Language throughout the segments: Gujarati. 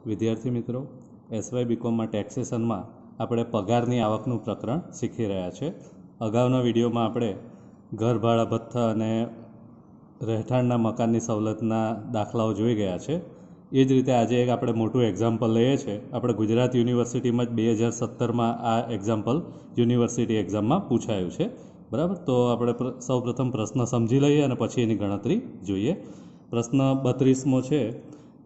વિદ્યાર્થી મિત્રો, એસવાય બીકોમમાં ટેક્સેશનમાં આપણે પગારની આવકનું પ્રકરણ શીખી રહ્યા છે. અગાઉના વિડીયોમાં આપણે ઘર ભાડા ભથ્થા અને રહેઠાણના મકાનની સવલતના દાખલાઓ જોઈ ગયા છે. એ જ રીતે આજે એક આપણે મોટું એક્ઝામ્પલ લઈએ છીએ. આપણે ગુજરાત યુનિવર્સિટીમાં જ 2017માં આ એક્ઝામ્પલ યુનિવર્સિટી એક્ઝામમાં પૂછાયું છે. બરાબર, તો આપણે સૌપ્રથમ પ્રશ્ન સમજી લઈએ અને પછી એની ગણતરી જોઈએ. પ્રશ્ન 32મો છે.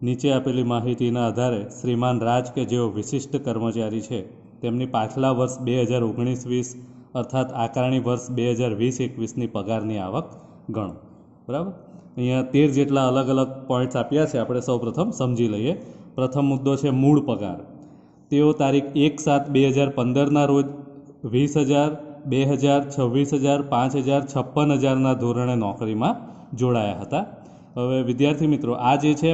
નીચે આપેલી માહિતીના આધારે શ્રીમાન રાજ કે જેઓ વિશિષ્ટ કર્મચારી છે તેમની પાછલા વર્ષ 2019-20 અર્થાત આકારણી વર્ષ 2020-21ની પગારની આવક ગણો. બરાબર, અહીંયા 13 જેટલા અલગ અલગ પોઈન્ટ્સ આપ્યા છે. આપણે સૌપ્રથમ સમજી લઈએ. પ્રથમ મુદ્દો છે મૂળ પગાર. તેઓ તારીખ 1/7/2015ના રોજ 20,000, 2,000, 26,000, 5,000, 56,000ના ધોરણે નોકરીમાં જોડાયા હતા. હવે વિદ્યાર્થી મિત્રો, આ જે છે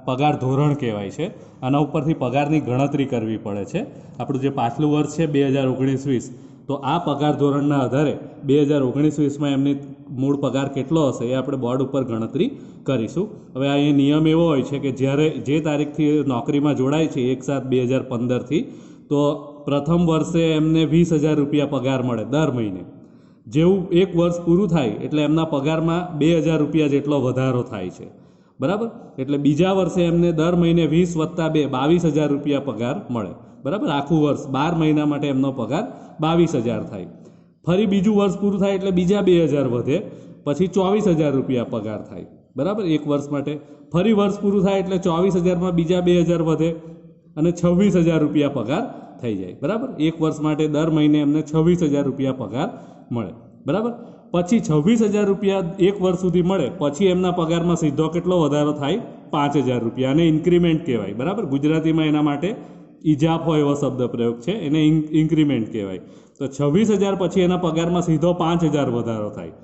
પગાર ધોરણ કહેવાય છે. આના ઉપરથી પગારની ગણતરી કરવી પડે છે. આપણું જે પાછલું વર્ષ છે 2019-20, તો આ પગાર ધોરણના આધારે 2019-20માં એમની મૂળ પગાર કેટલો હશે એ આપણે બોર્ડ ઉપર ગણતરી કરીશું. હવે આ એ નિયમ એવો હોય છે કે જ્યારે જે તારીખથી નોકરીમાં જોડાય છે 1/7/2015થી, તો પ્રથમ વર્ષે એમને 20,000 રૂપિયા પગાર મળે દર મહિને. જેવું એક વર્ષ પૂરું થાય એટલે એમના પગારમાં 2,000 રૂપિયા જેટલો વધારો થાય છે. બરાબર, એટલે બીજા વર્ષે એમને દર મહિને 20 + 2 22,000 રૂપિયા પગાર મળે. બરાબર, આખું વર્ષ 12 મહિના માટે એમનો પગાર 22,000 થાય. ફરી બીજું વર્ષ પૂરું થાય એટલે બીજા 2,000 વધે, પછી 24,000 રૂપિયા પગાર થાય. બરાબર, એક વર્ષ માટે. ફરી વર્ષ પૂરું થાય એટલે 24,000માં બીજા 2,000 વધે અને 26,000 રૂપિયા પગાર થઈ જાય. બરાબર, એક વર્ષ માટે દર મહિને એમને 26,000 રૂપિયા પગાર મળે. બરાબર, પછી 26,000 રૂપિયા એક વર્ષ સુધી મળે પછી એમના પગારમાં સીધો કેટલો વધારો થાય? 5,000 રૂપિયા. અને ઇન્ક્રીમેન્ટ કહેવાય. બરાબર, ગુજરાતીમાં એના માટે ઇજાફો એવો શબ્દ પ્રયોગ છે, એને ઇન્ક્રીમેન્ટ કહેવાય. તો 26,000 પછી એના પગારમાં સીધો 5,000 વધારો થાય.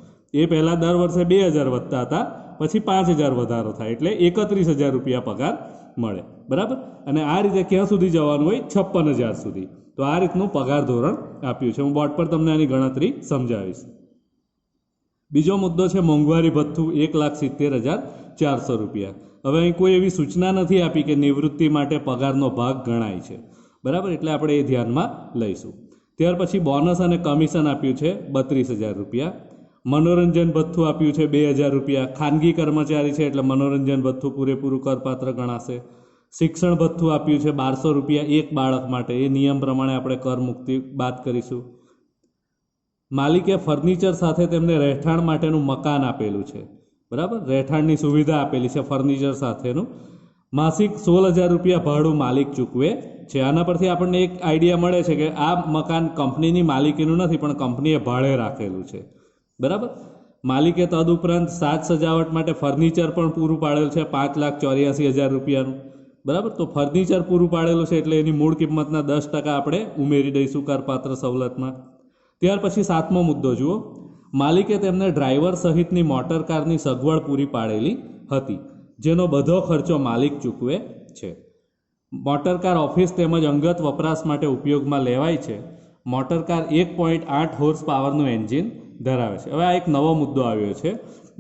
એ પહેલાં દર વર્ષે 2,000 વધતા હતા, પછી 5,000 વધારો થાય એટલે 31,000 રૂપિયા પગાર મળે. બરાબર, અને આ રીતે ક્યાં સુધી જવાનું હોય? 56,000 સુધી. તો આ રીતનું પગાર ધોરણ આપ્યું છે. હું બોર્ડ પર તમને આની ગણતરી સમજાવીશ. બીજો મુદ્દો છે મોંઘવારી ભથ્થું 1,70,400 રૂપિયા. હવે અહીં કોઈ એવી સૂચના નથી આપી કે નિવૃત્તિ માટે પગારનો ભાગ ગણાય છે. બરાબર, એટલે આપણે એ ધ્યાનમાં લઈશું. ત્યાર પછી બોનસ અને કમિશન આપ્યું છે 32,000 રૂપિયા. મનોરંજન ભથ્થું આપ્યું છે 2,000 રૂપિયા. ખાનગી કર્મચારી છે એટલે મનોરંજન ભથ્થું પૂરેપૂરું કરપાત્ર ગણાશે. શિક્ષણ ભથ્થું આપ્યું છે 1,200 રૂપિયા એક બાળક માટે. એ નિયમ પ્રમાણે આપણે કર મુક્તિ બાદ કરીશું. માલિકે ફર્નિચર સાથે તેમને રહેઠાણ માટેનું મકાન આપેલું છે. બરાબર, રહેઠાણની સુવિધા આપેલી છે ફર્નિચર સાથેનું. માસિક 16,000 રૂપિયા ભાડું માલિક ચૂકવે છે. આના પરથી આપણને એક આઈડિયા મળે છે કે આ મકાન કંપનીની માલિકીનું નથી, પણ કંપનીએ ભાડે રાખેલું છે. બરાબર, માલિકે તદુપરાંત સાજ સજાવટ માટે ફર્નિચર પણ પૂરું પાડેલું છે 5,84,000 રૂપિયાનું. બરાબર, તો ફર્નિચર પૂરું પાડેલું છે એટલે એની મૂળ કિંમતના 10% આપણે ઉમેરી દઈશું કરપાત્ર સવલતમાં. ત્યાર પછી 7મો મુદ્દો જુઓ. માલિકે તેમને ડ્રાઈવર સહિતની મોટર કારની સગવડ પૂરી પાડેલી હતી, જેનો બધો ખર્ચો માલિક ચૂકવે છે. મોટરકાર ઓફિસ તેમજ અંગત વપરાશ માટે ઉપયોગમાં લેવાય છે. મોટરકાર 1.8 હોર્સ પાવરનું એન્જિન ધરાવે છે. હવે આ એક નવો મુદ્દો આવ્યો છે.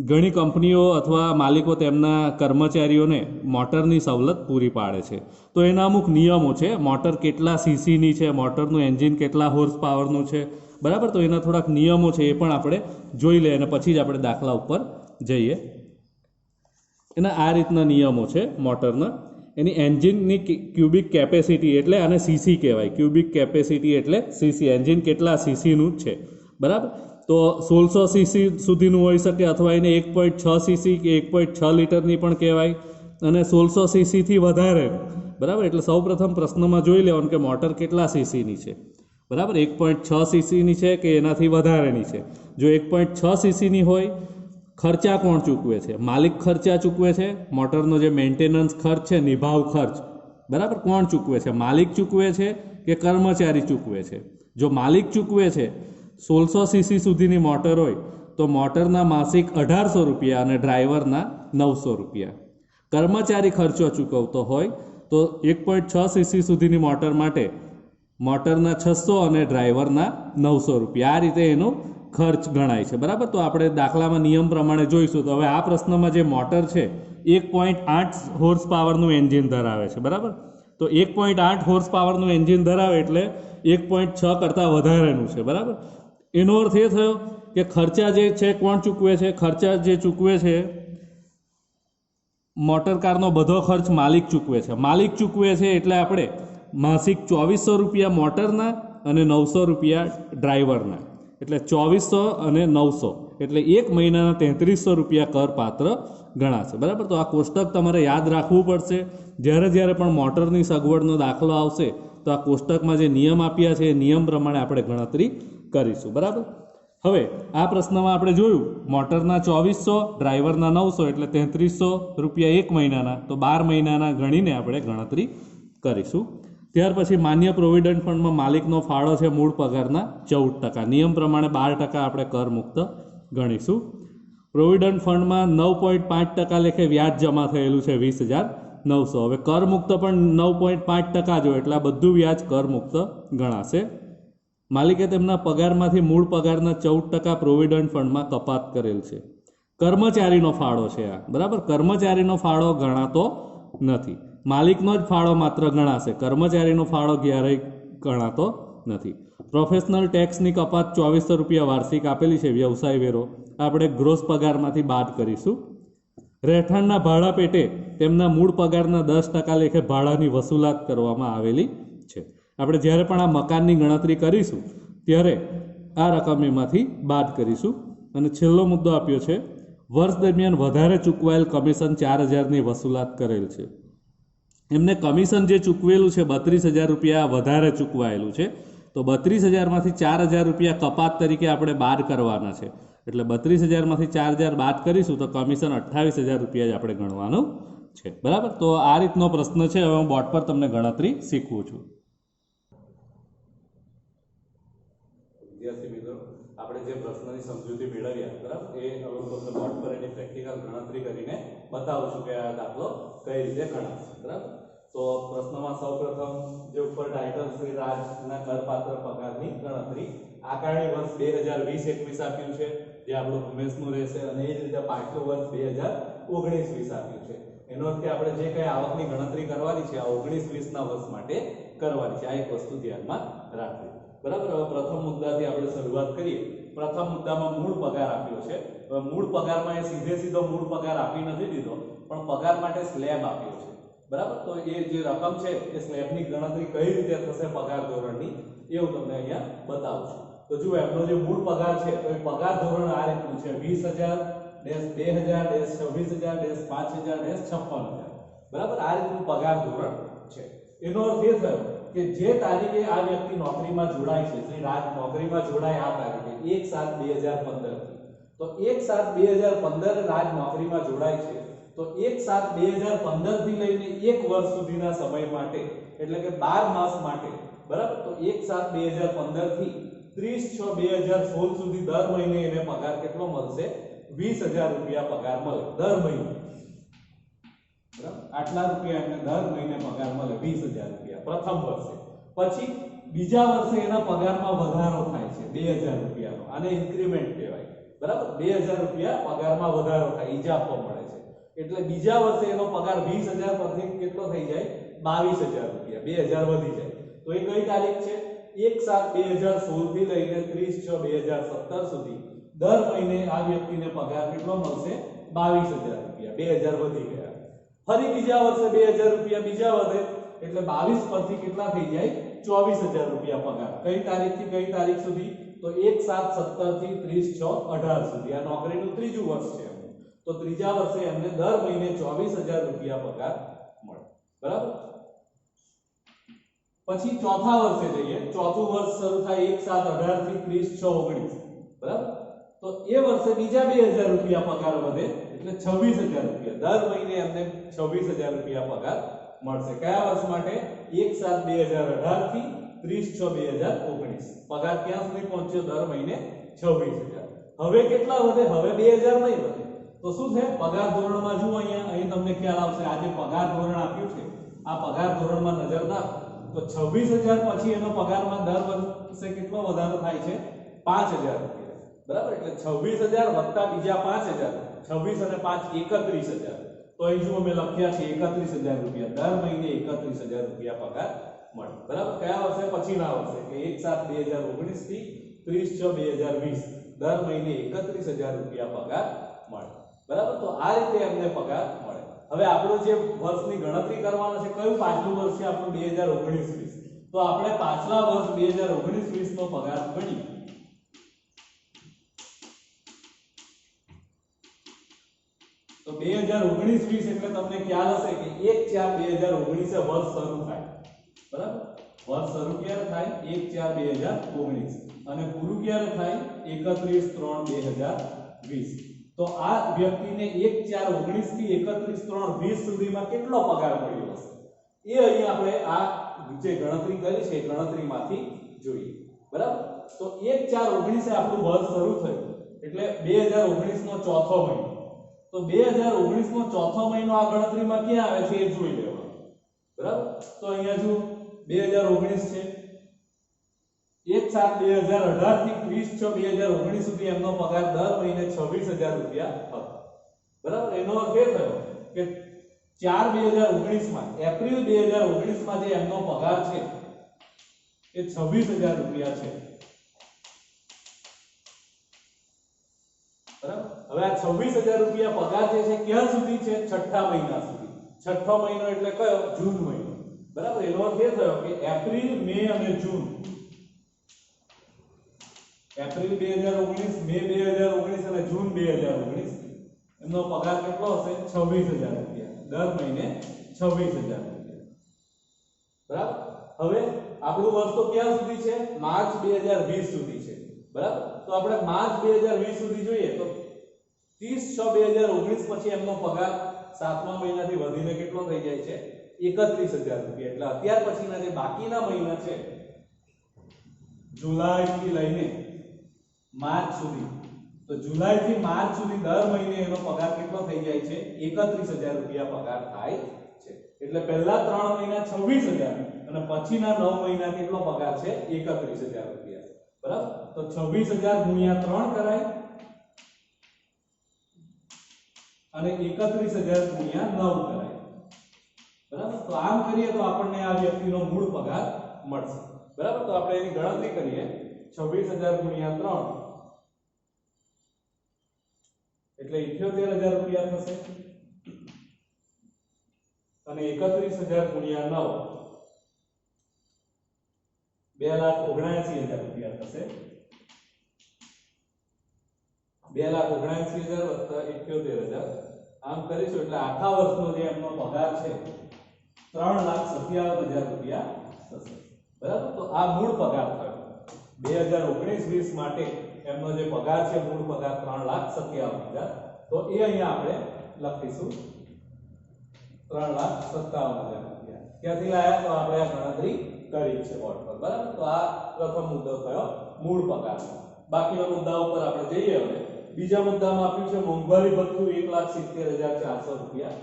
ઘણી કંપનીઓ અથવા માલિકો તેમના કર્મચારીઓને મોટરની સવલત પૂરી પાડે છે. તો એના અમુક નિયમો છે. મોટર કેટલા સીસીની છે, મોટરનું એન્જિન કેટલા હોર્સ પાવરનું છે. બરાબર, તો એના થોડાક નિયમો છે, એ પણ આપણે જોઈ લઈએ અને પછી જ આપણે દાખલા ઉપર જઈએ. એના આ રીતના નિયમો છે મોટરના. એની એન્જિનની ક્યુબિક કેપેસિટી એટલે આને સીસી કહેવાય. ક્યુબિક કેપેસિટી એટલે સીસી. એન્જિન કેટલા સીસીનું છે. બરાબર, તો 1600 સીસી સુધીનું હોઈ શકે અથવા એને 1.6 સીસી કે 1.6 લિટરની પણ કહેવાય, અને 1600 સીસીથી વધારે. બરાબર, એટલે સૌપ્રથમ પ્રશ્નમાં જોઈ લેવાનું કે મોટર કેટલા સીસીની છે. બરાબર, 1.6 સીસીની છે કે એનાથી વધારેની છે. જો 1.6 સીસીની હોય, ખર્ચા કોણ ચૂકવે છે? માલિક ખર્ચા ચૂકવે છે. મોટરનો જે મેન્ટેનન્સ ખર્ચ છે, નિભાવ ખર્ચ, બરાબર, કોણ ચૂકવે છે? માલિક ચૂકવે છે કે કર્મચારી ચૂકવે છે? જો માલિક ચૂકવે છે, 1600 સીસી સુધીની મોટર હોય તો મોટરના માસિક 1,800 રૂપિયા અને ડ્રાઈવરના 900 રૂપિયા. કર્મચારી ખર્ચો ચૂકવતો હોય તો 1.6 સીસી સુધીની મોટર માટે મોટરના 600 અને ડ્રાઈવરના 900 રૂપિયા. આ રીતે એનો ખર્ચ ગણાય છે. બરાબર, તો આપણે દાખલામાં નિયમ પ્રમાણે જોઈશું. તો હવે આ પ્રશ્નમાં જે મોટર છે 1.8 હોર્સ પાવરનું એન્જિન ધરાવે છે, બરાબર. તો 1.8 હોર્સ પાવરનું એન્જિન ધરાવે એટલે 1.6 કરતાં વધારેનું છે, બરાબર. એનો અર્થ એ થયો કે ખર્ચા જે છે કોણ ચૂકવે છે? ખર્ચા જે ચૂકવે છે મોટર કારનો બધો ખર્ચ માલિક ચૂકવે છે. માલિક ચૂકવે છે એટલે આપણે માસિક 2400 રૂપિયા મોટરના અને 900 રૂપિયા ડ્રાઈવરના, એટલે 2400 અને 900 એટલે એક મહિનાના 3300 રૂપિયા કરપાત્ર ગણાશે, બરાબર. તો આ કોષ્ટક તમારે યાદ રાખવું પડશે. જ્યારે પણ મોટરની સગવડનો દાખલો આવશે તો આ કોષ્ટકમાં જે નિયમ આપ્યા છે એ નિયમ પ્રમાણે આપણે ગણતરી કરીશું, બરાબર. હવે આ પ્રશ્નમાં આપણે જોયું મોટરના 2400, ડ્રાઈવરના 900 એટલે 3300 રૂપિયા એક મહિનાના, તો 12 મહિનાના ગણીને આપણે ગણતરી કરીશું. ત્યાર પછી માન્ય પ્રોવિડન્ટ ફંડમાં માલિકનો ફાળો છે મૂળ પગારના 14%. નિયમ પ્રમાણે 12% આપણે કરમુક્ત ગણીશું. પ્રોવિડન્ટ ફંડમાં 9.5% લેખે વ્યાજ જમા થયેલું છે 20,900. હવે કરમુક્ત પણ 9.5% જો એટલે આ બધું વ્યાજ કરમુક્ત ગણાશે. માલિકે તેમના પગારમાંથી મૂળ પગારના 14% પ્રોવિડન્ટ ફંડમાં કપાત કરેલ છે. કર્મચારીનો ફાળો છે આ, બરાબર. કર્મચારીનો ફાળો ગણાતો નથી, માલિકનો જ ફાળો માત્ર ગણાશે. કર્મચારીનો ફાળો ક્યારેય ગણાતો નથી. પ્રોફેશનલ ટેક્સની કપાત 2400 રૂપિયા વાર્ષિક આપેલી છે, વ્યવસાય વેરો આપણે ગ્રોસ પગારમાંથી બાદ કરીશું. રહેઠાણના ભાડા પેટે તેમના મૂળ પગારના 10% લેખે ભાડાની વસૂલાત કરવામાં આવેલી છે. આપણે જ્યારે પણ આ મકાનની ગણતરી કરીશું ત્યારે આ રકમ એમાંથી બાદ કરીશું. અને છેલ્લો મુદ્દો આપ્યો છે વર્ષ દરમિયાન વધારે ચૂકવાયેલ કમિશન 4000ની વસૂલાત કરેલ છે. એમને કમિશન જે ચૂકવેલું છે 32,000 રૂપિયા વધારે ચૂકવાયેલું છે, તો 32,000માંથી 4,000 રૂપિયા કપાત તરીકે આપણે બાદ કરવાના છે. એટલે 32,000માંથી 4,000 બાદ કરીશું તો કમિશન 28,000 રૂપિયા જ આપણે ગણવાનું છે, બરાબર. તો આ રીતનો પ્રશ્ન છે. હવે હું બોર્ડ પર તમને ગણતરી શીખવું છું. વિદ્યાર્થી મિત્રો, આપણે જે પ્રશ્નની સમજૂતી મેળવ્યા, બરાબર, એ હવે હું તમને બોર્ડ પર એની પ્રેક્ટિકલ ગણતરી કરીને બતાવું છું કે આ દાખલો કઈ રીતે ગણાશે, બરાબર. તો પ્રશ્નમાં સૌપ્રથમ જે ઉપર ટાઇટલ શ્રી રાજના કરપાત્ર પગારની ગણતરી આકારણી વર્ષ 2020-21 આપ્યું છે જે આપણું હંમેશનું રહેશે, અને એ જ રીતે પાછલું વર્ષ 2019-20 આપ્યું છે. એનો અર્થ કે આપણે જે કઈ આવકની ગણતરી કરવાની છે આ 19-20ના વર્ષ માટે કરવાની છે. આ એક વસ્તુ ધ્યાનમાં રાખવી, બરાબર. હવે પ્રથમ મુદ્દાથી આપણે શરૂઆત કરીએ. પ્રથમ મુદ્દામાં મૂળ પગાર આપ્યો છે. હવે મૂળ પગારમાં એ સીધો મૂળ પગાર આપી નથી દીધો, પણ પગાર માટે સ્લેબ આપ્યો છે, બરાબર. તો એ જે રકમ છે એ સ્લેબની ગણતરી કઈ રીતે થશે પગાર ધોરણની એ હું તમને અહીંયા બતાવું છું. તો જુઓ, એમનો જે મૂળ પગાર છે તો એ પગાર ધોરણ આ રીતનું છે: 20,000 -2000 -26,000 -5000 -56,000, બરાબર. આ રીતનું પગાર ધોરણ છે. એનો અર્થ એ થયો કે જે તારીખે આ વ્યક્તિ નોકરીમાં જોડાય છે, શ્રી રાજ નોકરીમાં જોડાય આ તારીખે 1/7/2015 થી, તો 1/7/2015 રાજ નોકરીમાં જોડાય છે, તો 1/7/2015 થી લઈને 1 વર્ષ સુધીના સમય માટે એટલે કે 12 માસ માટે, બરાબર. તો 1/7/2015 થી 30/6/2016 સુધી દર મહિને એને પગાર કેટલો મળશે? 20,000 રૂપિયા પગાર મળે દર મહિને, બરાબર. આટલા રૂપિયા એમને દર મહિને પગાર મળે 20,000 રૂપિયા પ્રથમ વર્ષે. પછી બીજા વર્ષે એના પગારમાં વધારો થાય છે 2,000 રૂપિયાનો, આને ઇન્ક્રીમેન્ટ કહેવાય, બરાબર. 2,000 રૂપિયા પગારમાં વધારો થાય, ઇજાફો મળે છે. એટલે બીજા વર્ષે એનો પગાર 20,000 પરથી કેટલો થઈ જાય? 22,000 રૂપિયા, 2,000 વધી જાય. તો એ કઈ તારીખ છે? 1/7/2016 થી લઈને 30/6/2017 સુધી દર મહિને આ વ્યક્તિને પગાર કેટલો મળશે? 22,000 રૂપિયા, 2,000 વધી ગયા. ફરી બીજા વર્ષે 2,000 રૂપિયા બીજા વધે એટલે 22 પરથી કેટલા થઈ જાય? 24,000 રૂપિયા પગાર. કઈ તારીખથી કઈ તારીખ સુધી? તો 1/7/17 થી 30/6/18 સુધી. આ નોકરીનું ત્રીજું વર્ષ છે. તો ત્રીજા વર્ષે એમને દર મહિને 24,000 રૂપિયા પગાર મળે, બરાબર. પછી ચોથા વર્ષે જઈએ. ચોથું વર્ષ શરૂ થાય 1/7/18 થી 30/6/19, બરાબર. તો એ વર્ષે બીજા 2,000 રૂપિયા પગાર વધે એટલે 26,000 રૂપિયા. દર મહિને એમને 26,000 રૂપિયા પગાર મળશે. કયા વર્ષ માટે? 1/7/2018 થી 30/6/2019. પગાર ક્યાં સુધી પહોંચ્યો? દર મહિને 26,000. હવે કેટલા વધે? હવે 2,000 નહીં વધે. તો શું છે? પગાર ધોરણમાં જુઓ, અહીં તમને ખ્યાલ આવશે. આ જે પગાર ધોરણ આપ્યું છે આ પગાર ધોરણમાં નજર નાખો તો 26,000 પછી એનો પગારમાં દર વર્ષે કેટલો વધારો થાય છે? 5,000 રૂપિયા, બરાબર. એટલે 26,000 વત્તા બીજા 5,000, 26 અને 5 31,000. તો અહીં જો અમે લખ્યા છે 31,000 રૂપિયા, દર મહિને 31,000 રૂપિયા પગાર મળે, બરાબર. કયા વર્ષે? પછીના વર્ષે, કે 1/7/2019 થી 30/6/2020 દર મહિને 31,000 રૂપિયા પગાર મળે, બરાબર. તો આ રીતે એમને પગાર મળે. હવે આપણો જે વર્ષની ગણતરી કરવાનો છે, કયું પાછલું વર્ષ છે આપણું? 2019-20. તો આપણે પાછલા વર્ષ 2019-20 નો પગાર ગણીએ. તો 2019-20 એટલે તમને ખ્યાલ હશે કે 1/4/2019 વર્ષ શરૂ થાય, બરાબર. વર્ષ શરૂ ક્યારે થાય? 1/4/2019 અને પૂરું ક્યારે થાય? 31/3/2020. તો આ વ્યક્તિને 1/4/19 થી 31/3/20 સુધીમાં કેટલો પગાર મળ્યો હશે એ અહીં આપણે આ જે ગણતરી કરી છે ગણતરીમાંથી જોઈએ, બરાબર. તો 1/4/19 આપણું વર્ષ શરૂ થયું એટલે 2019 નો ચોથો મહિનો. તો 2019 નો ચોથો મહિનો આ ગણતરીમાં ક્યાં આવે છે એ જોઈ લેવાનું, બરાબર. તો અહીંયા જો 2019 છે, 1/7/2018 થી 30/6/2019 સુધી એમનો પગાર દર મહિને 26,000 રૂપિયા હતો, બરાબર. એનો અર્થ એ થયો કે 4/2019 માં, એપ્રિલ 2019 માં જે એમનો પગાર છે એ 26,000 રૂપિયા છે, બરાબર. હવે આ 26,000 રૂપિયા પગાર જે છે ક્યાં સુધી છે? છઠ્ઠા મહિના સુધી. છઠ્ઠો મહિનો એટલે કયો? જૂન મહિનો, બરાબર. એનો અર્થ એ થયો કે એપ્રિલ, મે અને જૂન, એપ્રિલ 2019, મે 2019 અને જૂન 2019 એમનો પગાર કેટલો હશે? 26,000 રૂપિયા, દર મહિને 26,000 રૂપિયા, બરાબર. હવે આપણું વર્ષ તો ક્યાં સુધી છે? માર્ચ 2020 સુધી છે, બરાબર. તો આપણે માર્ચ 2020 સુધી જોઈએ તો 30/6/2019 પછી એમનો પગાર 7મા મહિનાથી વધીને કેટલો થઈ જાય છે? 31,000 રૂપિયા. એટલે અત્યાર પછીના જે બાકીના મહિના છે, જુલાઈ થી લઈને માર્ચ સુધી, તો જુલાઈ થી માર્ચ સુધી દર મહિને એનો પગાર કેટલો થઈ જાય છે? 31,000 રૂપિયા પગાર થાય છે. એટલે પહેલા 3 મહિના 26,000 અને પછીના 9 મહિના કેટલો પગાર છે? 31,000 રૂપિયા, બરાબર. તો 26,000 ગુણ્યા 3 કરાય અને 31,000 ગુણ્યા 9 કરાય, બરાબર. તો આમ કરીએ તો આપણને આ વ્યક્તિનો મૂળ પગાર મળશે, બરાબર. તો આપણે એની ગણતરી કરીએ. 26,000 ગુણ્યા 3 એટલે 78,000 રૂપિયા થશે અને 31,000 ગુણ્યા 9 2,79,000 રૂપિયા થશે. 2,79,000 વત્તા 78,000 આમ કરીશું એટલે આખા વર્ષનો જે એમનો પગાર છે 3,57,000 રૂપિયા થશે, બરાબર. તો આ મૂળ પગાર થયો 2019-20 માટે એમનો જે પગાર છે મૂળ પગાર 3,57,000. તો એ અહીંયા આપણે લખીશું 3,57,000 રૂપિયા. ક્યાંથી લાયા? તો આપણે આ ગણતરી કરી છે બોર્ડ પર, બરાબર. તો આ પ્રથમ મુદ્દો થયો મૂળ પગાર. બાકીના મુદ્દા ઉપર આપણે જઈએ. હવે બીજા મુદ્દામાં આપ્યું છે મોંઘવારી ભથ્થું 1,70,400 રૂપિયા.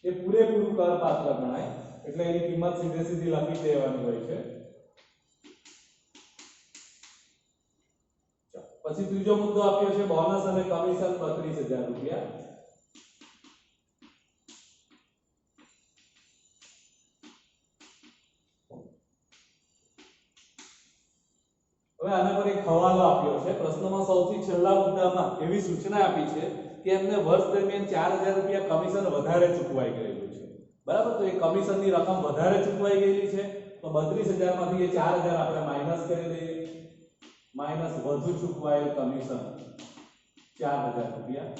એ પૂરેપૂરું કરપાત્ર ગણાય એટલે એની કિંમત સીધે સીધી લખી દેવાની હોય છે. પછી ત્રીજો મુદ્દો આપ્યો છે બોનસ અને કમિશન 32,000 રૂપિયા. હવે આના પર એક હવાલો આપ્યો છે. પ્રશ્નમાં સૌથી છેલ્લા મુદ્દામાં એવી સૂચના આપી છે કે એમને વર્ષ દરમિયાન 4,000 રૂપિયા કમિશન વધારે ચૂકવાઈ ગયેલું છે, બરાબર. તો એ કમિશનની રકમ વધારે ચૂકવાઈ ગયેલી છે તો 32,000 માંથી એ 4,000 આપણે માઈનસ કરી દઈએ. માઈનસ વધુ ચૂકવાયેલ કમિશન 4,000 રૂપિયા.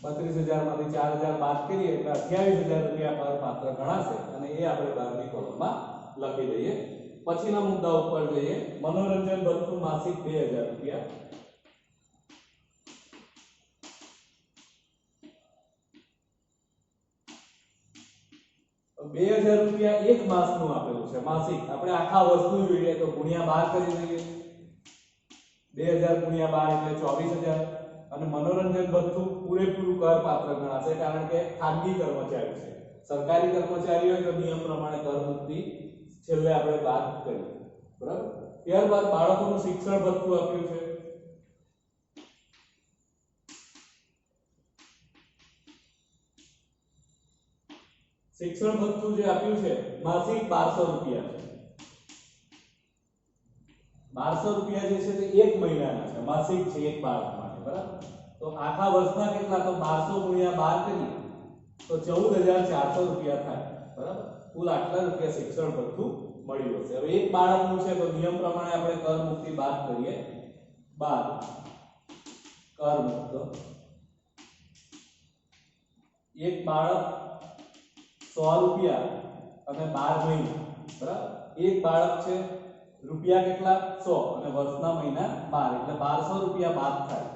32,000 માંથી 4,000 બાદ કરીએ એટલે 28,000 રૂપિયા કરપાત્ર ગણાશે અને એ આપણે બહારની કોલમમાં લખી દઈએ. પછીના મુદ્દા ઉપર જઈએ. મનોરંજન ભથ્થું માસિક 2,000 રૂપિયા. ₹2,000 એક માસનું આપેલું છે માસિક. આપણે આખા વર્ષનું જોઈએ તો ગુણ્યા 12 કરી દઈએ. 2,000 ગુણ્યા 12 એટલે 24,000. અને મનોરંજન ભથ્થું પૂરેપૂરું કરપાત્ર ગણાશે કારણ કે ખાનગી કર્મચારી છે. સરકારી કર્મચારી હોય તો નિયમ પ્રમાણે કર મુક્તિ છેલ્લે આપણે બાદ કરીએ, બરાબર. ત્યારબાદ બાળકોનું શિક્ષણ ભથ્થું આપ્યું છે, શિક્ષણ ભથ્થું જે આપ્યું છે માસિક 1200 રૂપિયા છે, 1200 રૂપિયા જે છે તે એક મહિનાના છે, માસિક છે એક બાળક માટે, બરાબર? તો આખા વર્ષના કેટલા? તો 1200 ગુણ્યા 12 કરીએ તો 14400 રૂપિયા થાય, બરાબર? કુલ આટલા રૂપિયા શિક્ષણ ભથ્થું મળ્યું હશે. હવે એક બાળકનું છે તો નિયમ પ્રમાણે આપણે કર મુક્તિ બાદ કરીએ, બાદ કર મુક્ત એક બાળક 100 રૂપિયા અને 12 મહિના, બરાબર? એક બાળક છે રૂપિયા કેટલા? 100 અને વર્ષના મહિના 12 એટલે 1200 રૂપિયા બાદ થાય,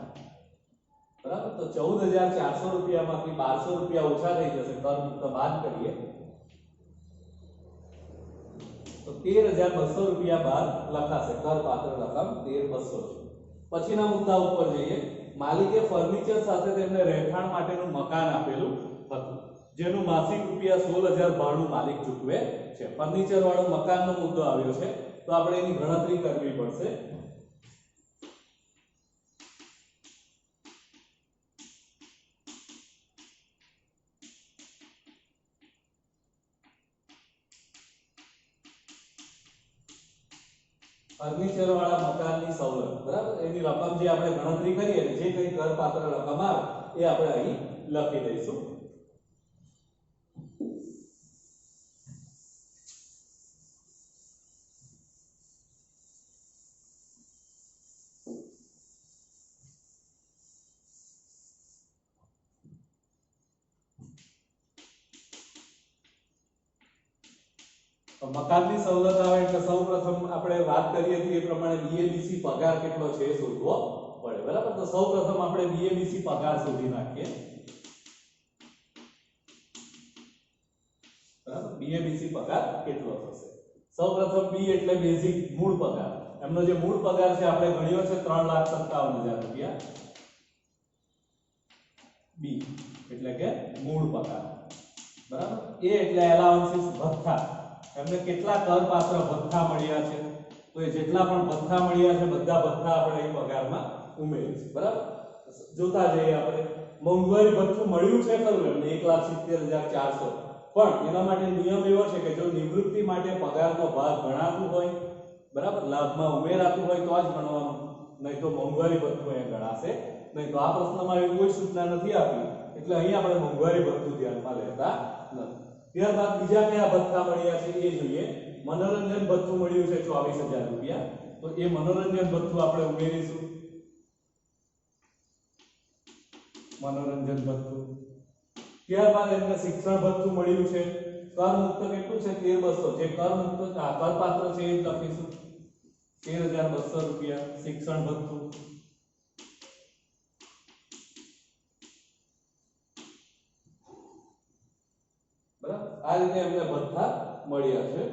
બરાબર? તો 14400 રૂપિયામાંથી 1200 રૂપિયા ઓછા થઈ જશે, કર મુક્ત બાદ કરીએ તો 13200 રૂપિયા બાદ લખાશે, કરપાત્ર રકમ 13200 છે. પછીના મુદ્દા ઉપર જઈએ. માલિકે ફર્નિચર સાથે તેમને રહેઠાણ માટેનું મકાન આપેલું હતું, જેનું માસિક રૂપિયા 16000 ભાડું માલિક ચૂકવે છે. ફર્નિચર વાળું મકાનનો મુદ્દો આવ્યો છે તો આપણે એની ગણતરી કરવી પડશે. ફર્નિચર વાળા મકાનની સવલત, બરાબર? એની રકમ જે આપણે ગણતરી કરીએ જે કઈ કરપાત્ર રકમ આવે એ આપણે અહીં લખી દઈશું. મકાનની સવલત આવે એટલે સૌપ્રથમ આપણે વાત કરી હતી એ પ્રમાણે બીએબીસી પગાર કેટલો છે એ શોધવો પડે, બરાબર? તો સૌપ્રથમ આપણે બીએબીસી પગાર શોધી નાખીએ, બરાબર? બીએબીસી પગાર કેટલો થશે? સૌપ્રથમ બી એટલે બેઝિક મૂળ પગાર. એમનો જે મૂળ પગાર છે આપણે ગણ્યો છે 3,57,000 રૂપિયા. બી એટલે કે મૂળ પગાર, બરાબર? એ એટલે એલાઉન્સીસ ભથ્થા. એમને કેટલા કરપાત્ર ભથ્થા મળ્યા છે તો એ જેટલા પણ ભથ્થા મળ્યા છે બધા ભથ્થા આપણે અહીં પગારમાં ઉમેરીશું, બરાબર? જોતા જઈએ આપણે. મોંઘવારી ભથ્થું મળ્યું છે ખરું એમને 1,70,400, પણ એના માટે નિયમ એવો છે કે જો નિવૃત્તિ માટે પગારનો ભાગ ગણાતું હોય, બરાબર, લાભમાં ઉમેરાતું હોય તો જ ગણવાનું, નહીં તો મોંઘવારી ભથ્થું અહીંયા ગણાશે નહીં. તો આ પ્રશ્નમાં એવી કોઈ સૂચના નથી આપી એટલે અહીં આપણે મોંઘવારી ભથ્થું ધ્યાનમાં લેતા નથી. ત્યારબાદ બીજા કયા ભથ્થા મળ્યા છે એ જોઈએ. મનોરંજન ભથ્થું મળ્યું છે 24,000 રૂપિયા, તો એ મનોરંજન ભથ્થું આપણે ઉમેરીશું. મનોરંજન ભથ્થું. ત્યારબાદ એમને શિક્ષણ ભથ્થું મળ્યું છે કર મુક્ત કેટલું છે 13200, જે કર મુક્ત કરપાત્ર છે એ લખીશું 13200 રૂપિયા શિક્ષણ ભથ્થું. બરાબર? આ રીતે એમને ભથ્થા મળ્યા છે.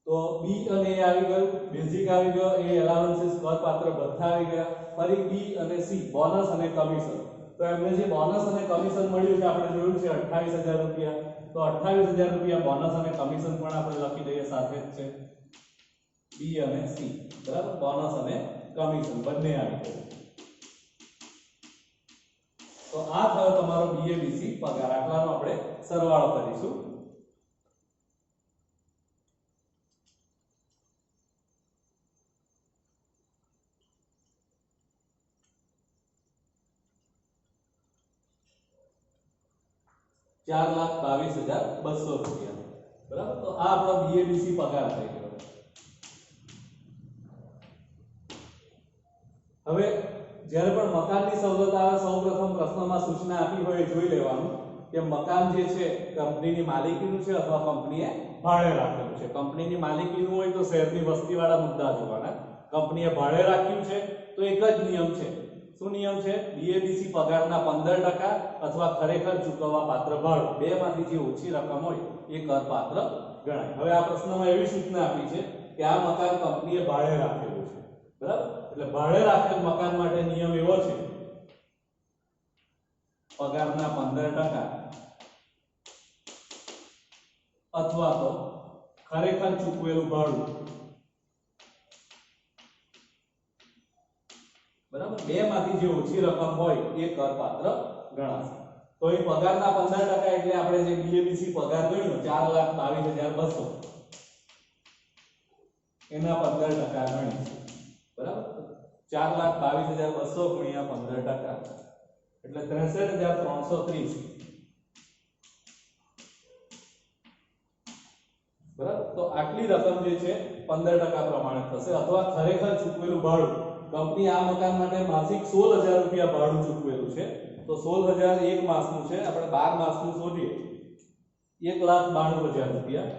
તો બી અને એ આવી ગયું, બેઝિક આવી ગયો, એ એલાવન્સીસ કરપાત્ર ભથ્થા આવી ગયા. ફરી બી અને સી બોનસ અને કમિશન. તો એમને જે બોનસ અને કમિશન મળ્યું છે આપણે જોયું છે 28000 રૂપિયા, તો 28000 રૂપિયા બોનસ અને કમિશન પણ આપણે લખી દઈએ સાથે જ છે. બી અને સી, બરાબર? બોનસ અને કમિશન બંને આવી ગયું. તો આ થયો તમારો બીએબીસી પગાર. આટલાનો આપણે સરવાળો કરીશું. ₹4,22,200 રૂપિયા, બરાબર? તો આ આપણો બીએબીસી પગાર થઈ ગયો. હવે જ્યારે પણ મકાનની સવલત આવે સૌપ્રથમ પ્રશ્નમાં સૂચના આપી હોય જોઈ લેવાનું કે મકાન જે છે કંપનીની માલિકીનું છે અથવા કંપનીએ ભાડે રાખેલું છે. કંપનીની માલિકીનું હોય તો શહેરની વસ્તીવાળા મુદ્દા જોવાના. કંપનીએ ભાડે રાખ્યું છે તો એક જ નિયમ છે. શું નિયમ છે? બીએબીસી પગારના 15% અથવા ખરેખર ચૂકવવા પાત્ર ભાડું, બેમાંથી જે ઓછી રકમ હોય એ કરપાત્ર ગણાય. હવે આ પ્રશ્નમાં એવી સૂચના આપી છે કે આ મકાન કંપનીએ ભાડે રાખેલું છે, બરાબર? એટલે ભાડે રાખેલ મકાન માટે નિયમ એવો છે પગારના 15% અથવા તો ખરેખર ચૂકવેલું ભાડું, બરાબર, બે માંથી જે ઓછી રકમ હોય એ કરપાત્ર ગણાશે. તો એ પગારના 15% એટલે આપણે જે બીએબીસી પગાર ગણ્યો 4,22,200 એના 15% ગણીશું, બરાબર. 4,22,200 ગુણ્યા 15% એટલે 63,330, બરાબર. તો આટલી રકમ જે છે 15% પ્રમાણે થશે. અથવા ખરેખર ચૂકવેલું ભાડું, કંપની આ મકાન માટે માસિક 16,000 રૂપિયા ભાડું ચૂકવેલું છે, તો 16,000 એક માસનું છે, આપણે 12 માસનું શોધીએ 1,92,000 રૂપિયા,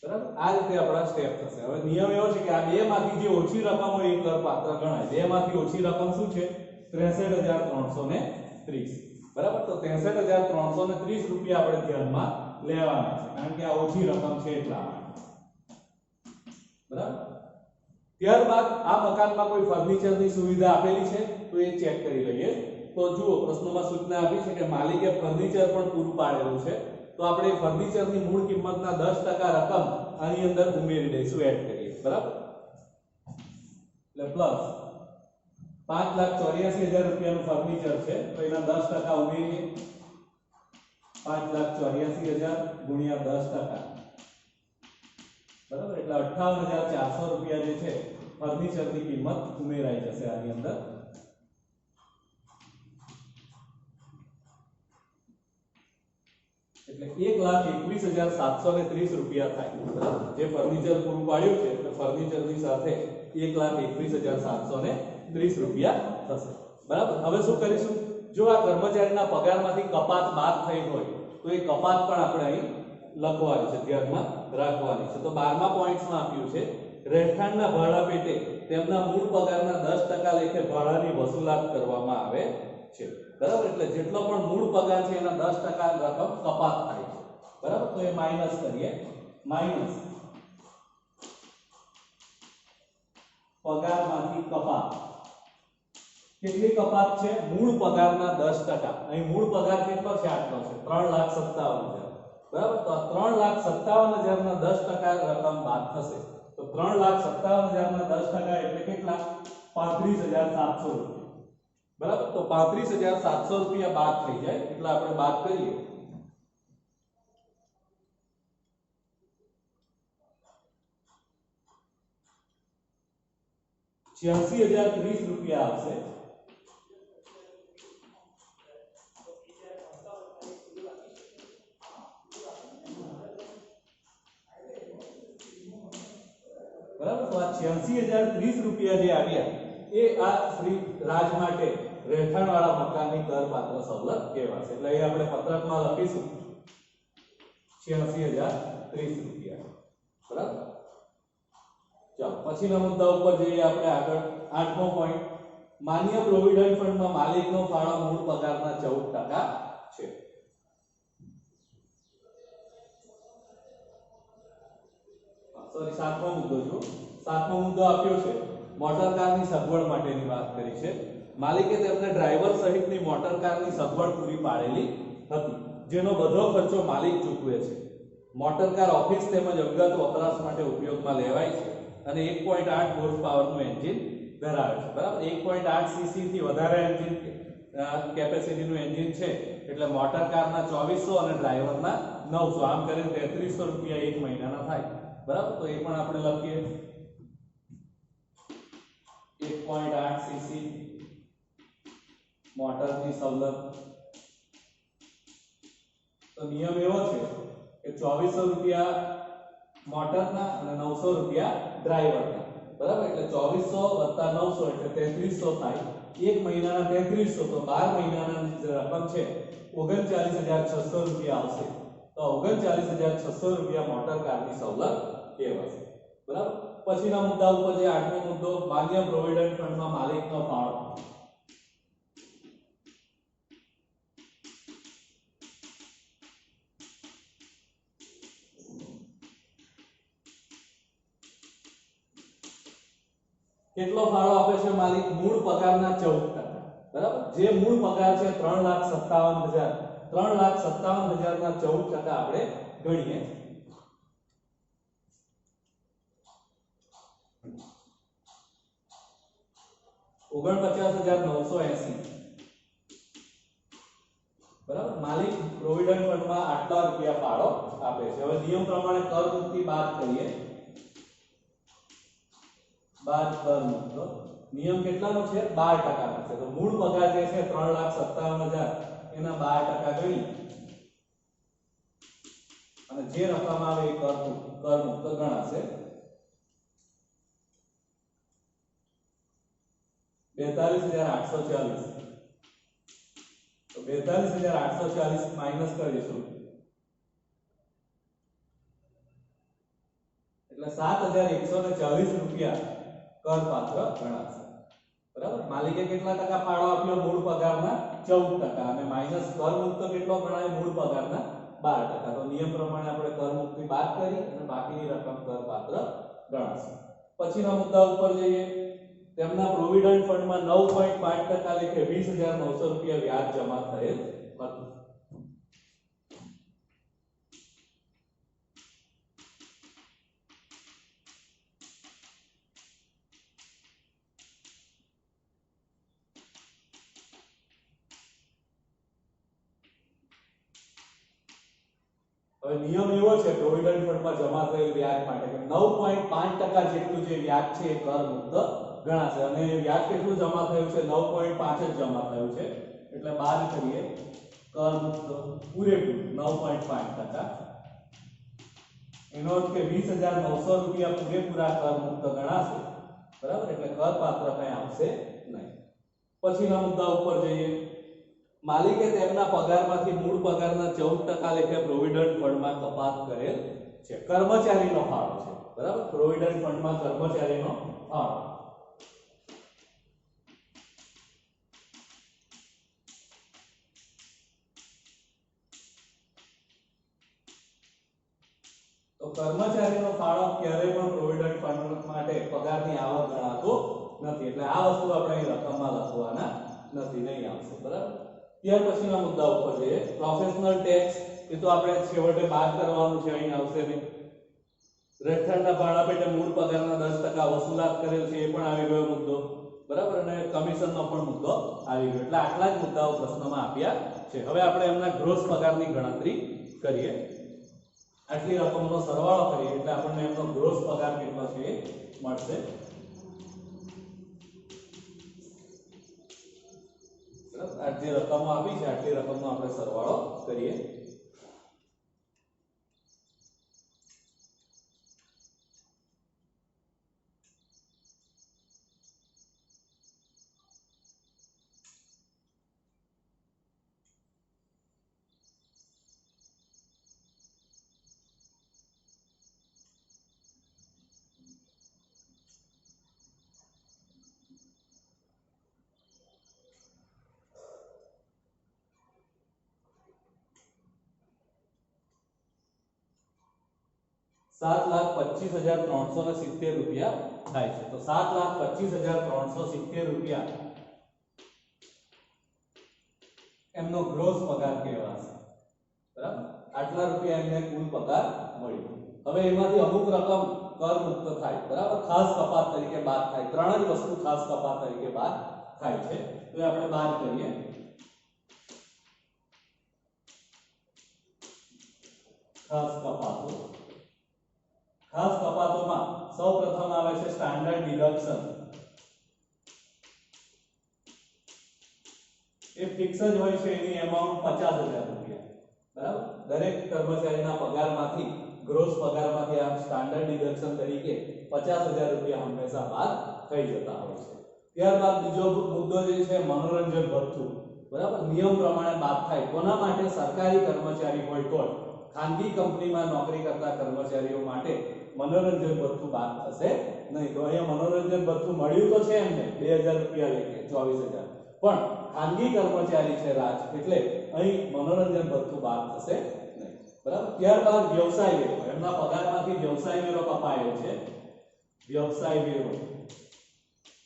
બરાબર. આ રીતે આપણા સ્ટેપ થશે. હવે નિયમ એવો છે કે આ બે માંથી જે ઓછી રકમ હોય એ કરપાત્ર ગણાય. બે માંથી ઓછી રકમ શું છે? 63,330, બરાબર. તો 63,330 રૂપિયા આપણે ધ્યાનમાં લેવાના છે, કારણ કે આ ઓછી રકમ છે એટલા માટે, બરાબર. ત્યારબાદ આ મકાનમાં કોઈ ફર્નિચરની સુવિધા આપેલી છે તો એ ચેક કરી લઈએ. તો જુઓ, પ્રશ્નમાં સૂચના આપી છે કે માલિકે ફર્નિચર પણ પૂરું પાડેલું છે, તો આપણે ફર્નિચરની મૂળ કિંમતના 10% રકમ આની અંદર ઉમેરી દઈશું, એડ કરીએ, બરાબર. એટલે પ્લસ 5,84,000 રૂપિયાનું ફર્નિચર છે, તો એના 10% ઉમેરીએ. 5,84,000 ગુણ્યા 10%, બરાબર, એટલે 58,400 રૂપિયા જે છે ફર્નિચરની કિંમત ઉમેરાઈ જશે આની અંદર. એટલે 1,21,730 રૂપિયા થાય, બરાબર. જે ફર્નિચર પૂરું પાડ્યું છે એટલે ફર્નિચરની સાથે 1,21,730 રૂપિયા થશે, બરાબર. હવે શું કરીશું? જો આ કર્મચારીના પગારમાંથી કપાત બાદ થઈ હોય તો એ કપાત પણ આપણે અહીં લખવાની છે, ધ્યાનમાં રાખવાની છે. તો 12મા પોઈન્ટમાં આપ્યું છે રહેઠાણના ભાડા પેટે તેમના મૂળ પગારના 10% લેખે ભાડાની વસૂલાત કરવામાં આવે છે, બરાબર. એટલે જેટલો પણ મૂળ પગાર છે એના 10% રકમ કપાત થાય છે, બરાબર. તો એ માઈનસ કરીએ. માઈનસ પગારમાંથી કપાત. કેટલી કપાત છે? મૂળ પગારના 10%. અહીં મૂળ પગાર કેટલો છે? આટલો છે, 3,57,000, બરાબર. તો 3,57,000 ના 10% રકમ બાદ થશે. તો 3,57,000 ના 10% એટલે કેટલા? 35,700 રૂપિયા, બરાબર. તો 35,700 રૂપિયા બાદ થઈ જાય એટલે આપણે બાદ કરીએ. ₹86,030 રૂપિયા આવશે. બરાબર. તો આ 86,030 રૂપિયા જે આવ્યા એ આ શ્રી રાજ માટે રહેઠાણવાળા મકાનની કરપાત્ર સવલત કહેવાશે. એટલે અહીં આપણે પત્રકમાં લખીશું 86,030 રૂપિયા, બરાબર. ચાલો પછીના મુદ્દા ઉપર જઈએ આપણે આગળ. 8મો પોઈન્ટ, માન્ય પ્રોવિડન્ટ ફંડમાં માલિકનો ફાળો મૂળ પગારના 14% છે. સોરી, 7મો મુદ્દો જો. 7મો મુદ્દો આપ્યો છે મોટર કારની સગવડ માટેની વાત કરી છે. માલિકે તેમને ડ્રાઈવર સહિતની મોટર કારની સગવડ પૂરી પાડેલી હતી, જેનો બધો ખર્ચો માલિક ચૂકવે છે. મોટર કાર ઓફિસ તેમજ અંગત વપરાશ માટે ઉપયોગમાં લેવાય છે અને 1.8 હોર્સ પાવરનું એન્જિન ધરાવે છે, બરાબર. 1.8 સીસી થી વધારે એન્જિન કેપેસિટીનું એન્જિન છે એટલે મોટર કારના 2400 અને ડ્રાઈવરના 900, આમ કરીને 3300 રૂપિયા એક મહિનાના થાય, બરાબર. તો એ પણ આપણે લખીએ. 1.8 સીસી મોટરની સવલત. તો નિયમ એવો છે કે 2400 રૂપિયા મોટરના અને 900 રૂપિયા ડ્રાઈવરના, બરાબર. એટલે 2400 + 900 એટલે 3300 થાય. એક મહિનાના 3300, તો 12 મહિનાના રકમ છે 39,600 રૂપિયા આવશે. તો 39,600 રૂપિયા મોટર કારની સવલત કહેવાશે, બરાબર. પછીના મુદ્દા ઉપર જે 8મો મુદ્દો, માન્ય પ્રોવિડન્ટ ફંડમાં માલિકનો ફાળો. કેટલો ફાળો આપે છે માલિક? મૂળ પગારના 14%, બરાબર, જે મૂળ પગાર છે 3,57,000, 3,57,000 ના 14% આપણે ગણીએ. 49,980. બરાબર, માલિક પ્રોવિડન્ટ ફંડમાં આટલા રૂપિયા ફાળો આપે છે. હવે નિયમ પ્રમાણે કર મુક્તિ બાદ કરીએ. બાદ કર મુક્ત નિયમ કેટલાનો છે? 12% નો છે. તો મૂળ પગાર જે છે 3,57,000 એના 12% ગણી અને જે રકમ આવે એ કર મુક્ત ગણાશે. 42,840. તો 42,840 માઈનસ કરીશું એટલે 7,140 રૂપિયા કરપાત્ર ગણાશે. બરાબર, માલિકે કેટલા ટકા ફાળો આપ્યો? મૂળ પગારના 14% અને માઈનસ કર મુક્ત કેટલો ગણાય? મૂળ પગારના 12%. તો નિયમ પ્રમાણે આપણે કર મુક્તિ બાદ કરી અને બાકીની રકમ કરપાત્ર ગણાશે. પછીના મુદ્દા ઉપર જઈએ. તેમના પ્રોવિડન્ટ ફંડમાં 9.5% લેખે 20,900 રૂપિયા વ્યાજ જમા થયેલ હતું. હવે નિયમ એવો છે પ્રોવિડન્ટ ફંડમાં જમા થયેલ વ્યાજ માટે કે 9.5% જેટલું જે વ્યાજ છે એ કર મુક્ત ગણાશે અને વ્યાજ કેટલું જમા થયું છે? 9.5 જ જમા થયું છે એટલે બાદ કરીએ કર મુક્ત પૂરેપૂરું 9.5%. એનો અર્થ કે 20,900 રૂપિયા પૂરેપૂરા કર મુક્ત ગણાશે. બરાબર, એટલે કરપાત્ર કંઈ આવશે નહીં. પછીના મુદ્દા ઉપર જઈએ. માલિકે તેમના પગારમાંથી મૂળ પગારના 14% લેખે પ્રોવિડન્ટ ફંડમાં કપાત કરેલ છે. કર્મચારીનો ફાળો છે. બરાબર, પ્રોવિડન્ટ ફંડમાં કર્મચારીનો ફાળો. તો કર્મચારીનો ફાળો ક્યારેય પણ પ્રોવિડન્ટ ફંડ માટે પગારની આવક ગણાતો નથી એટલે આ વસ્તુ આપણે અહીં રકમમાં લખવાના નથી, નહીં આવશે. બરાબર, ત્યાર પછીના મુદ્દા ઉપર જઈએ. પ્રોફેશનલ ટેક્સ એ તો આપણે છેવટે બાદ કરવાનું છે, અહીં આવશે નહીં. રહેઠાણના ભાડા પેટે મૂળ પગારના 10% વસૂલાત કરેલ છે એ પણ આવી ગયો મુદ્દો. બરાબર, અને કમિશનનો પણ મુદ્દો આવી ગયો. એટલે આટલા જ મુદ્દાઓ પ્રશ્નમાં આપ્યા છે. હવે આપણે એમના ગ્રોસ પગારની ગણતરી કરીએ. આટલી રકમનો સરવાળો કરીએ એટલે આપણને એમનો ગ્રોસ પગાર કેટલો છે એ મળશે. આ જે રકમો આપી છે આટલી રકમનો આપણે સરવાળો કરીએ. ₹7,25,370 રૂપિયા થાય છે. તો 7,25,370 રૂપિયા એમનો ગ્રોસ પગાર કહેવાશે. બરાબર, આટલા રૂપિયા એમને કુલ પગાર મળ્યો. હવે એમાંથી અમુક રકમ કર મુક્ત થાય. બરાબર, ખાસ કપાત તરીકે બાદ થાય. ત્રણ જ વસ્તુ ખાસ કપાત તરીકે બાદ થાય છે તો એ આપણે બાદ કરીએ. ખાસ કપાતો. ખાસ કપાતોમાં સૌપ્રથમ આવે છે સ્ટાન્ડર્ડ ડિડક્શન. એ ફિક્સ જ હોય છે, એની અમાઉન્ટ 50,000 રૂપિયા. બરાબર, દરેક કર્મચારીના પગારમાંથી ગ્રોસ પગારમાંથી આ સ્ટાન્ડર્ડ ડિડક્શન તરીકે 50,000 રૂપિયા હંમેશા બાદ થઈ જતા હોય છે. ત્યારબાદ બીજો મુદ્દો જે છે મનોરંજન ભથ્થું. બરાબર, નિયમ પ્રમાણે બાદ થાય. કોના માટે? સરકારી કર્મચારી હોય તો. ખાનગી કંપનીમાં નોકરી કરતા કર્મચારીઓ માટે મનોરંજન ભથ્થું બાદ થશે નહીં. તો અહીંયા મનોરંજન ભથ્થું મળ્યું તો છે એમને 2,000 રૂપિયા લેખે 24,000, પણ ખાનગી કર્મચારી છે રાજ એટલે અહીં મનોરંજન ભથ્થું બાદ થશે નહીં. બરાબર, ત્યારબાદ વ્યવસાય વેરો. એમના પગારમાંથી વ્યવસાય વેરો કપાયેલો છે. વ્યવસાય વેરો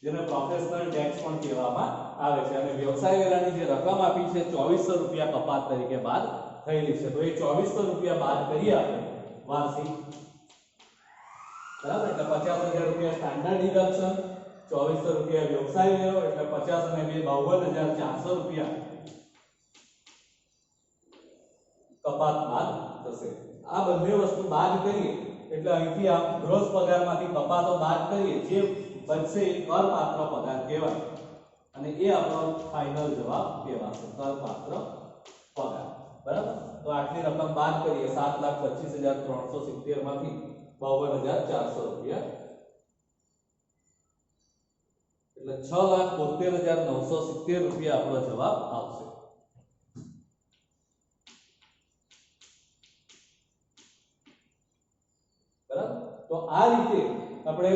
જેને પ્રોફેશનલ ટેક્સ પણ કહેવામાં આવે છે. અને વ્યવસાય વેરાની જે રકમ આપી છે 2400 રૂપિયા કપાત તરીકે બાદ થયેલી છે. તો એ 2400 રૂપિયા બાદ કરીએ આપણે વાર્ષિક, બરાબર, એટલે 50000 રૂપિયા સ્ટાન્ડર્ડ ડિડક્શન, 2400 રૂપિયા વ્યવસાય વેરો, એટલે 50 અને 2 52400 રૂપિયા કપાત બાદ થશે. આ બંને વસ્તુ બાદ કરીએ એટલે અહીંથી આ ગ્રોસ પગારમાંથી કપાતો બાદ કરીએ, જે બચશે એ કરપાત્ર પગાર કહેવાય અને એ આપણો ફાઇનલ જવાબ કહેવાશે, કરપાત્ર પગાર. બરાબર, તો આટલી રકમ બાદ કરીએ 7,25,370 માંથી 52,400 રૂપિયા, એટલે 6,72,970 રૂપિયા આપણો જવાબ આવશે. બરાબર, તો આ રીતે આપણે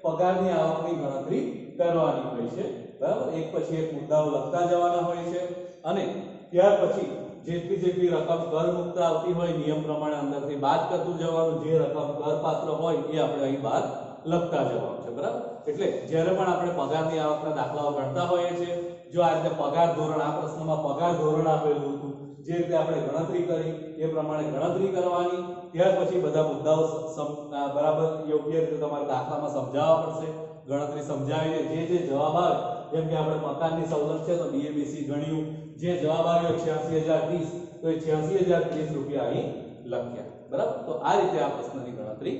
પગારની આવકની ગણતરી કરવાની હોય છે. બરાબર, એક પછી એક મુદ્દાઓ લખતા જવાના હોય છે અને ત્યાર પછી જેટલી રકમ કર મુક્ત આવતી હોય નિયમ પ્રમાણે અંદરથી બાદ કરતું જવાનું, જે રકમ કરપાત્ર હોય એ આપણે અહીં બાદ લખતા જવાનું છે. બરાબર, એટલે જ્યારે પણ આપણે પગારની આવકના દાખલાઓ ગણતા હોઈએ છીએ, જો આ રીતે પગાર ધોરણ, આ પ્રશ્નમાં પગાર ધોરણ આપેલું હતું, જે રીતે આપણે ગણતરી કરી એ પ્રમાણે ગણતરી કરવાની. ત્યાર પછી બધા મુદ્દાઓ બરાબર યોગ્ય રીતે તમારે દાખલામાં સમજાવવા પડશે. ગણતરી સમજાવીને જે જવાબ આવે, જેમ કે આપણે મકાનની સવલત છે તો બીએબીસી ગણ્યું, જે જવાબ આવ્યો 86,030, તો એ 86,030 રૂપિયા અહીં લખ્યા. બરાબર, તો આ રીતે આ પ્રશ્નની ગણતરી